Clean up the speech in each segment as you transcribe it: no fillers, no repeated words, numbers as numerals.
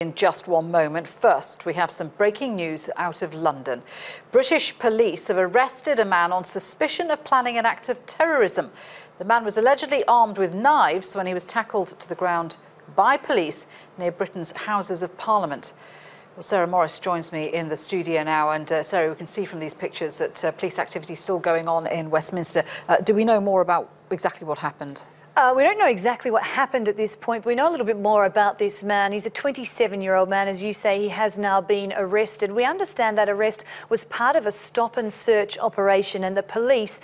In just one moment. First, we have some breaking news out of London. British police have arrested a man on suspicion of planning an act of terrorism. The man was allegedly armed with knives when he was tackled to the ground by police near Britain's Houses of Parliament. Well, Sarah Morris joins me in the studio now, and Sarah, we can see from these pictures that police activity is still going on in Westminster. Do we know more about exactly what happened? We don't know exactly what happened at this point, but we know a little bit more about this man. He's a 27-year-old man, as you say. He has now been arrested. We understand that arrest was part of a stop and search operation, and the police,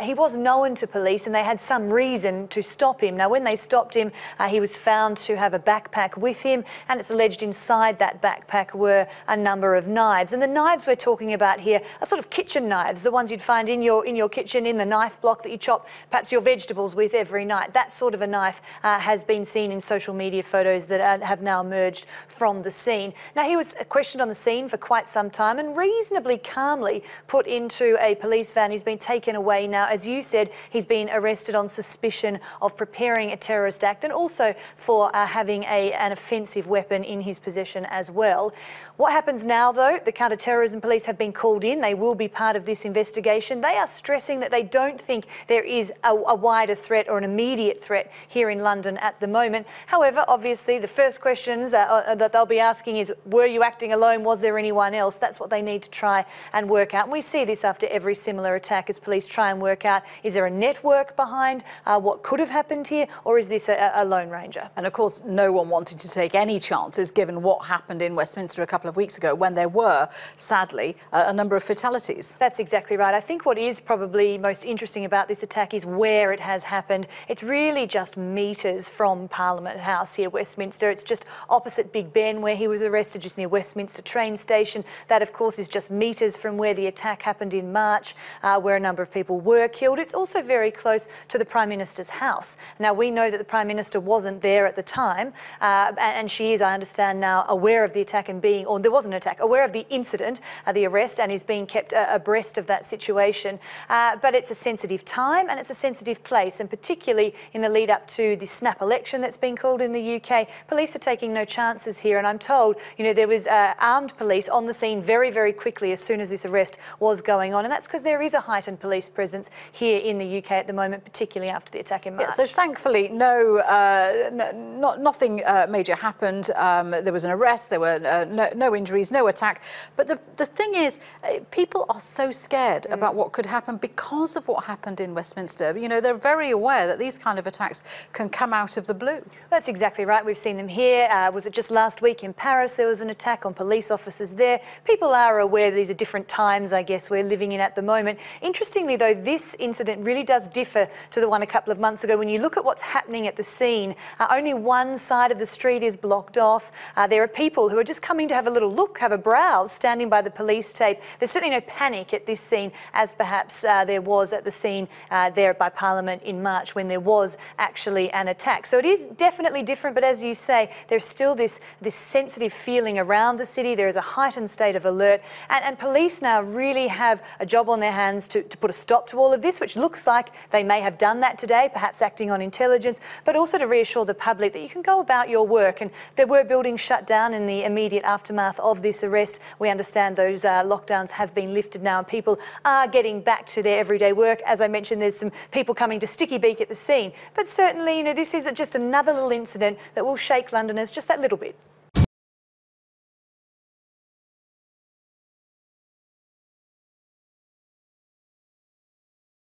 he was known to police and they had some reason to stop him. Now, when they stopped him, he was found to have a backpack with him, and it's alleged inside that backpack were a number of knives. And the knives we're talking about here are sort of kitchen knives, the ones you'd find in your kitchen, in the knife block that you chop perhaps your vegetables with every night. That sort of a knife has been seen in social media photos that have now emerged from the scene. Now, he was questioned on the scene for quite some time and reasonably calmly put into a police van. He's been taken away now. As you said, he's been arrested on suspicion of preparing a terrorist act and also for having an offensive weapon in his possession as well. What happens now, though? The counter-terrorism police have been called in. They will be part of this investigation. They are stressing that they don't think there is a wider threat or an immediate threat here in London at the moment. However, obviously, the first questions that they'll be asking is, were you acting alone? Was there anyone else? That's what they need to try and work out. And we see this after every similar attack as police try and work out, is there a network behind what could have happened here, or is this a lone ranger? And of course, no one wanted to take any chances given what happened in Westminster a couple of weeks ago when there were, sadly, a number of fatalities. That's exactly right. I think what is probably most interesting about this attack is where it has happened. It's really just metres from Parliament House here, Westminster. It's just opposite Big Ben where he was arrested, just near Westminster train station. That, of course, is just metres from where the attack happened in March, where a number of people were killed. It's also very close to the Prime Minister's house. Now, we know that the Prime Minister wasn't there at the time, and she is, I understand now, aware of the attack and or there was an attack, aware of the incident, the arrest, and is being kept abreast of that situation. But it's a sensitive time and it's a sensitive place, and particularly in the lead up to the snap election that's been called in the UK, police are taking no chances here. And I'm told, there was armed police on the scene very, very quickly as soon as this arrest was going on. And that's because there is a heightened police presence here in the UK at the moment, particularly after the attack in March. Yeah, so thankfully, nothing major happened. There was an arrest, there were no injuries, no attack. But the thing is, people are so scared about what could happen because of what happened in Westminster. They're very aware that these kind of attacks can come out of the blue. That's exactly right. We've seen them here. Was it just last week in Paris there was an attack on police officers there? People are aware these are different times, I guess, we're living in at the moment. Interestingly, though, this incident really does differ to the one a couple of months ago. When you look at what's happening at the scene, only one side of the street is blocked off. There are people who are just coming to have a little look, have a browse, standing by the police tape. There's certainly no panic at this scene, as perhaps there was at the scene there by Parliament in March when there was actually an attack. So it is definitely different, but as you say, there's still this sensitive feeling around the city. There is a heightened state of alert, and police now really have a job on their hands to put a stop to all of this, which looks like they may have done that today, perhaps acting on intelligence, but also to reassure the public that you can go about your work. And there were buildings shut down in the immediate aftermath of this arrest. We understand those lockdowns have been lifted now and people are getting back to their everyday work. As I mentioned, there's some people coming to Sticky Beak at the scene, but certainly, this is just another little incident that will shake Londoners just that little bit.